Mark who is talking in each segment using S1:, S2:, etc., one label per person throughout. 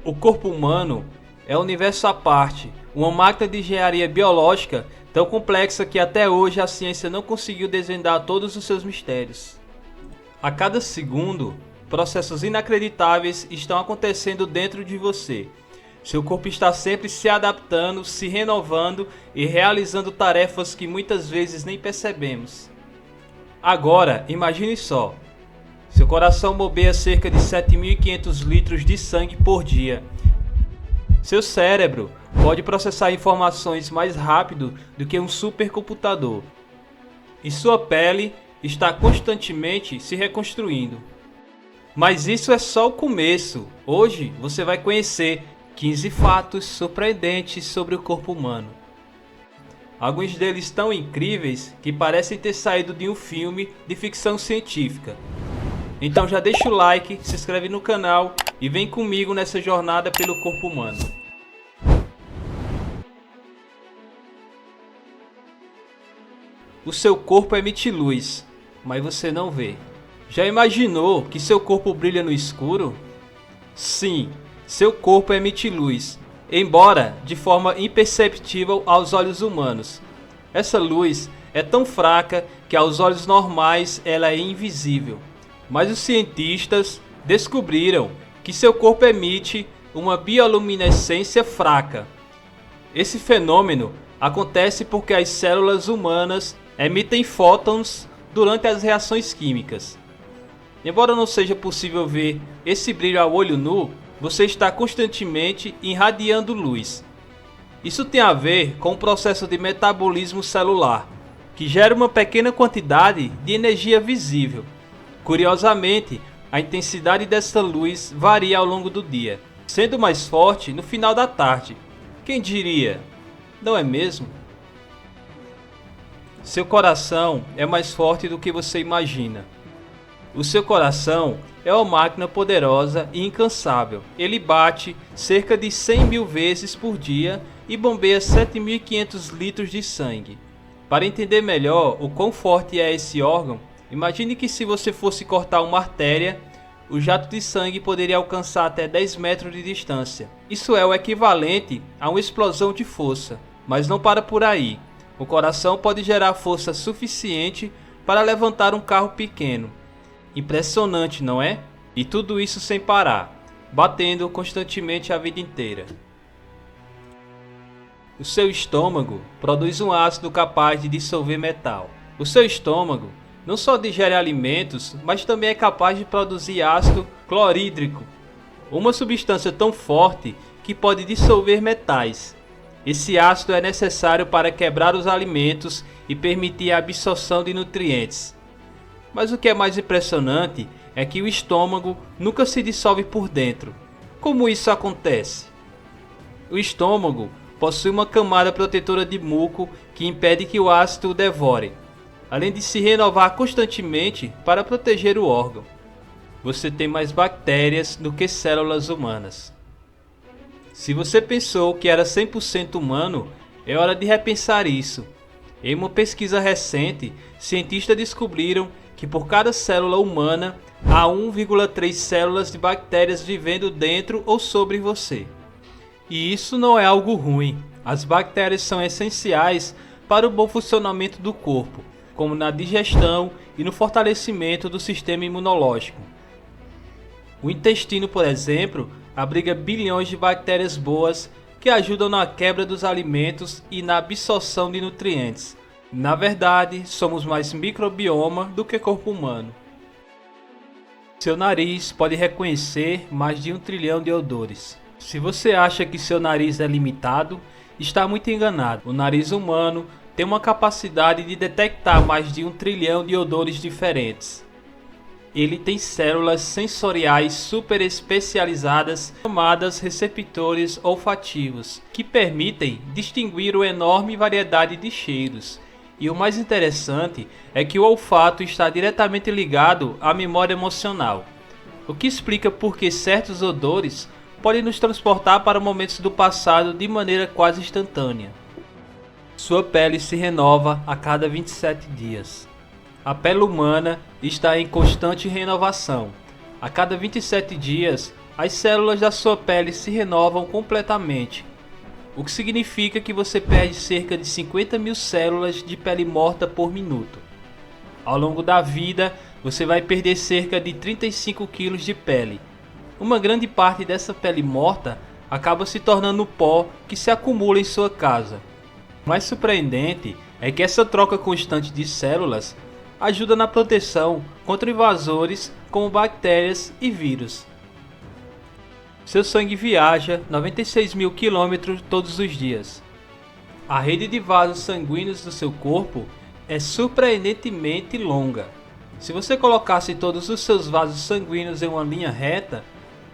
S1: O corpo humano é um universo à parte, uma máquina de engenharia biológica tão complexa que até hoje a ciência não conseguiu desvendar todos os seus mistérios. A cada segundo, processos inacreditáveis estão acontecendo dentro de você. Seu corpo está sempre se adaptando, se renovando e realizando tarefas que muitas vezes nem percebemos. Agora, imagine só. Seu coração bombeia cerca de 7.500 litros de sangue por dia. Seu cérebro pode processar informações mais rápido do que um supercomputador. E sua pele está constantemente se reconstruindo. Mas isso é só o começo. Hoje você vai conhecer 15 fatos surpreendentes sobre o corpo humano. Alguns deles tão incríveis que parecem ter saído de um filme de ficção científica. Então já deixa o like, se inscreve no canal e vem comigo nessa jornada pelo corpo humano. O seu corpo emite luz, mas você não vê. Já imaginou que seu corpo brilha no escuro? Sim, seu corpo emite luz, embora de forma imperceptível aos olhos humanos. Essa luz é tão fraca que aos olhos normais ela é invisível. Mas os cientistas descobriram que seu corpo emite uma bioluminescência fraca. Esse fenômeno acontece porque as células humanas emitem fótons durante as reações químicas. Embora não seja possível ver esse brilho a olho nu, você está constantemente irradiando luz. Isso tem a ver com o processo de metabolismo celular, que gera uma pequena quantidade de energia visível. Curiosamente, a intensidade dessa luz varia ao longo do dia, sendo mais forte no final da tarde. Quem diria? Não é mesmo? Seu coração é mais forte do que você imagina. O seu coração é uma máquina poderosa e incansável. Ele bate cerca de 100.000 vezes por dia e bombeia 7.500 litros de sangue. Para entender melhor o quão forte é esse órgão, imagine que se você fosse cortar uma artéria, o jato de sangue poderia alcançar até 10 metros de distância. Isso é o equivalente a uma explosão de força, mas não para por aí. O coração pode gerar força suficiente para levantar um carro pequeno. Impressionante, não é? E tudo isso sem parar, batendo constantemente a vida inteira. O seu estômago produz um ácido capaz de dissolver metal. O seu estômago não só digere alimentos, mas também é capaz de produzir ácido clorídrico, uma substância tão forte que pode dissolver metais. Esse ácido é necessário para quebrar os alimentos e permitir a absorção de nutrientes. Mas o que é mais impressionante é que o estômago nunca se dissolve por dentro. Como isso acontece? O estômago possui uma camada protetora de muco que impede que o ácido o devore, além de se renovar constantemente para proteger o órgão. Você tem mais bactérias do que células humanas. Se você pensou que era 100% humano, é hora de repensar isso. Em uma pesquisa recente, cientistas descobriram que por cada célula humana há 1,3 células de bactérias vivendo dentro ou sobre você. E isso não é algo ruim. As bactérias são essenciais para o bom funcionamento do corpo, como na digestão e no fortalecimento do sistema imunológico. O intestino, por exemplo, abriga bilhões de bactérias boas que ajudam na quebra dos alimentos e na absorção de nutrientes. Na verdade, somos mais microbioma do que corpo humano. Seu nariz pode reconhecer mais de 1 trilhão de odores. Se você acha que seu nariz é limitado, está muito enganado. O nariz humano tem uma capacidade de detectar mais de 1 trilhão de odores diferentes. Ele tem células sensoriais super especializadas chamadas receptores olfativos, que permitem distinguir uma enorme variedade de cheiros. E o mais interessante é que o olfato está diretamente ligado à memória emocional, o que explica por que certos odores podem nos transportar para momentos do passado de maneira quase instantânea. Sua pele se renova a cada 27 dias. A pele humana está em constante renovação. A cada 27 dias, as células da sua pele se renovam completamente, o que significa que você perde cerca de 50 mil células de pele morta por minuto. Ao longo da vida, você vai perder cerca de 35 kg de pele. Uma grande parte dessa pele morta acaba se tornando pó que se acumula em sua casa. O mais surpreendente é que essa troca constante de células ajuda na proteção contra invasores como bactérias e vírus. Seu sangue viaja 96 mil quilômetros todos os dias. A rede de vasos sanguíneos do seu corpo é surpreendentemente longa. Se você colocasse todos os seus vasos sanguíneos em uma linha reta,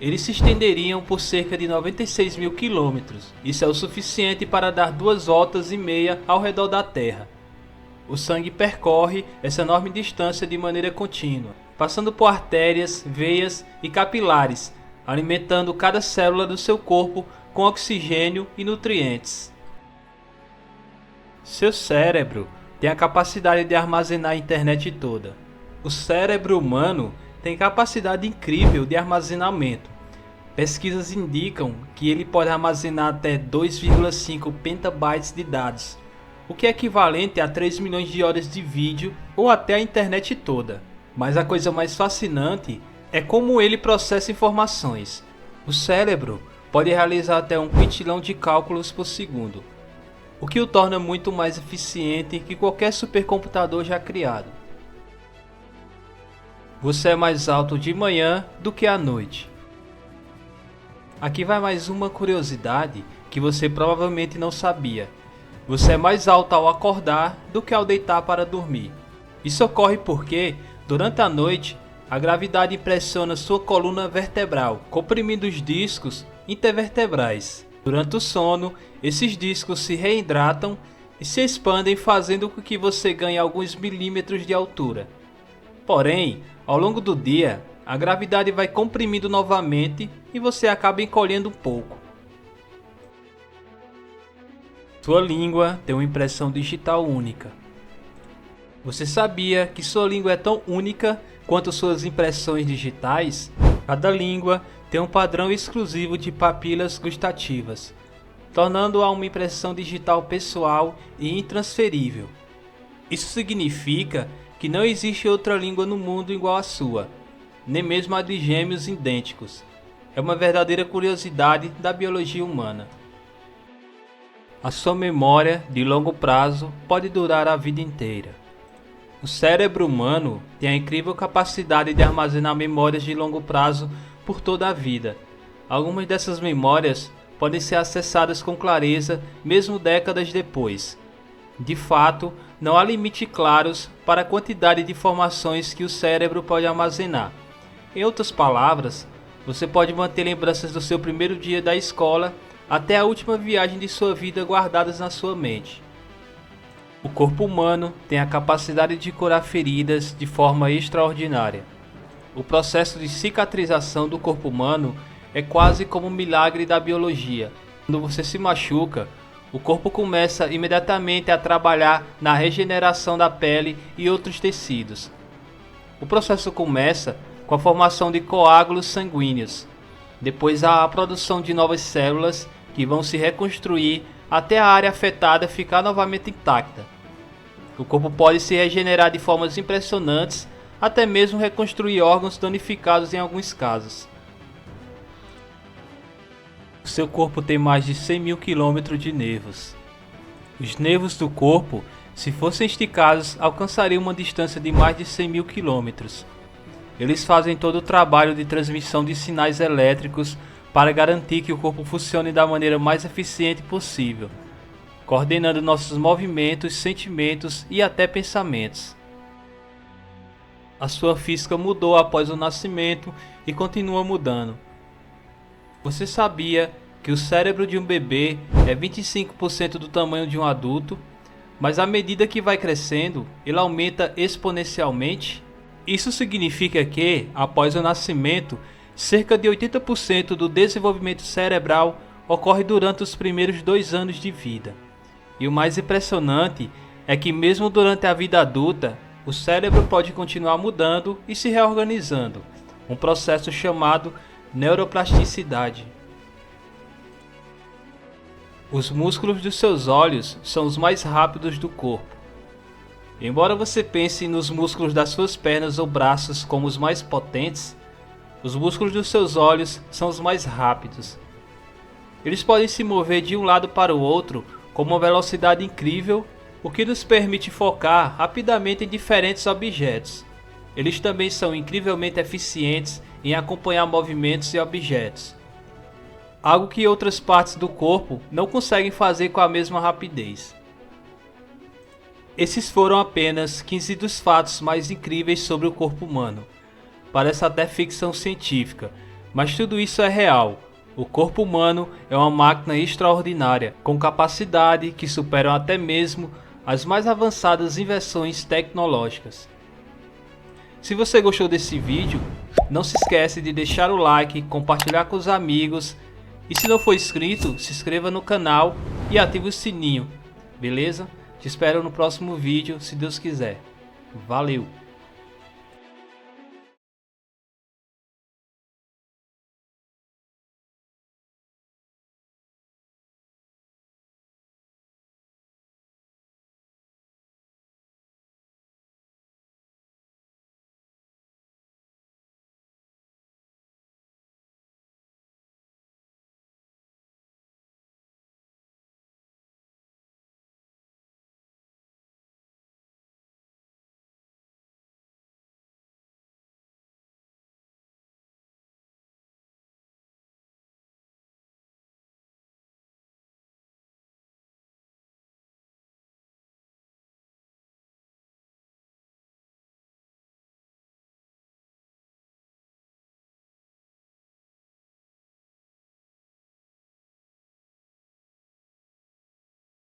S1: eles se estenderiam por cerca de 96 mil quilômetros. Isso é o suficiente para dar 2,5 voltas ao redor da Terra. O sangue percorre essa enorme distância de maneira contínua, passando por artérias, veias e capilares, alimentando cada célula do seu corpo com oxigênio e nutrientes. Seu cérebro tem a capacidade de armazenar a internet toda. O cérebro humano tem capacidade incrível de armazenamento. Pesquisas indicam que ele pode armazenar até 2,5 petabytes de dados, o que é equivalente a 3 milhões de horas de vídeo ou até a internet toda. Mas a coisa mais fascinante é como ele processa informações. O cérebro pode realizar até 1 quintilhão de cálculos por segundo, o que o torna muito mais eficiente que qualquer supercomputador já criado. Você é mais alto de manhã do que à noite. Aqui vai mais uma curiosidade que você provavelmente não sabia. Você é mais alto ao acordar do que ao deitar para dormir. Isso ocorre porque, durante a noite, a gravidade impressiona sua coluna vertebral, comprimindo os discos intervertebrais. Durante o sono, esses discos se reidratam e se expandem, fazendo com que você ganhe alguns milímetros de altura. Porém, ao longo do dia, a gravidade vai comprimindo novamente e você acaba encolhendo um pouco. Sua língua tem uma impressão digital única. Você sabia que sua língua é tão única quanto suas impressões digitais? Cada língua tem um padrão exclusivo de papilas gustativas, tornando-a uma impressão digital pessoal e intransferível. Isso significa que não existe outra língua no mundo igual à sua, nem mesmo a de gêmeos idênticos. É uma verdadeira curiosidade da biologia humana. A sua memória de longo prazo pode durar a vida inteira. O cérebro humano tem a incrível capacidade de armazenar memórias de longo prazo por toda a vida. Algumas dessas memórias podem ser acessadas com clareza mesmo décadas depois. De fato, não há limites claros para a quantidade de informações que o cérebro pode armazenar. Em outras palavras, você pode manter lembranças do seu primeiro dia da escola até a última viagem de sua vida guardadas na sua mente. O corpo humano tem a capacidade de curar feridas de forma extraordinária. O processo de cicatrização do corpo humano é quase como um milagre da biologia. Quando você se machuca, o corpo começa imediatamente a trabalhar na regeneração da pele e outros tecidos. O processo começa com a formação de coágulos sanguíneos. Depois há a produção de novas células que vão se reconstruir até a área afetada ficar novamente intacta. O corpo pode se regenerar de formas impressionantes, até mesmo reconstruir órgãos danificados em alguns casos. O seu corpo tem mais de 100 mil quilômetros de nervos. Os nervos do corpo, se fossem esticados, alcançariam uma distância de mais de 100 mil quilômetros. Eles fazem todo o trabalho de transmissão de sinais elétricos para garantir que o corpo funcione da maneira mais eficiente possível, coordenando nossos movimentos, sentimentos e até pensamentos. A sua física mudou após o nascimento e continua mudando. Você sabia que o cérebro de um bebê é 25% do tamanho de um adulto, mas à medida que vai crescendo, ele aumenta exponencialmente? Isso significa que, após o nascimento, cerca de 80% do desenvolvimento cerebral ocorre durante os primeiros 2 anos de vida. E o mais impressionante é que mesmo durante a vida adulta, o cérebro pode continuar mudando e se reorganizando, um processo chamado Neuroplasticidade. Os músculos dos seus olhos são os mais rápidos do corpo. Embora você pense nos músculos das suas pernas ou braços como os mais potentes, os músculos dos seus olhos são os mais rápidos. Eles podem se mover de um lado para o outro com uma velocidade incrível, o que nos permite focar rapidamente em diferentes objetos. Eles também são incrivelmente eficientes em acompanhar movimentos e objetos, algo que outras partes do corpo não conseguem fazer com a mesma rapidez. Esses foram apenas 15 dos fatos mais incríveis sobre o corpo humano. Parece até ficção científica, mas tudo isso é real. O corpo humano é uma máquina extraordinária, com capacidade que superam até mesmo as mais avançadas invenções tecnológicas. Se você gostou desse vídeo, não se esquece de deixar o like, compartilhar com os amigos e se não for inscrito, se inscreva no canal e ative o sininho, beleza? Te espero no próximo vídeo, se Deus quiser. Valeu!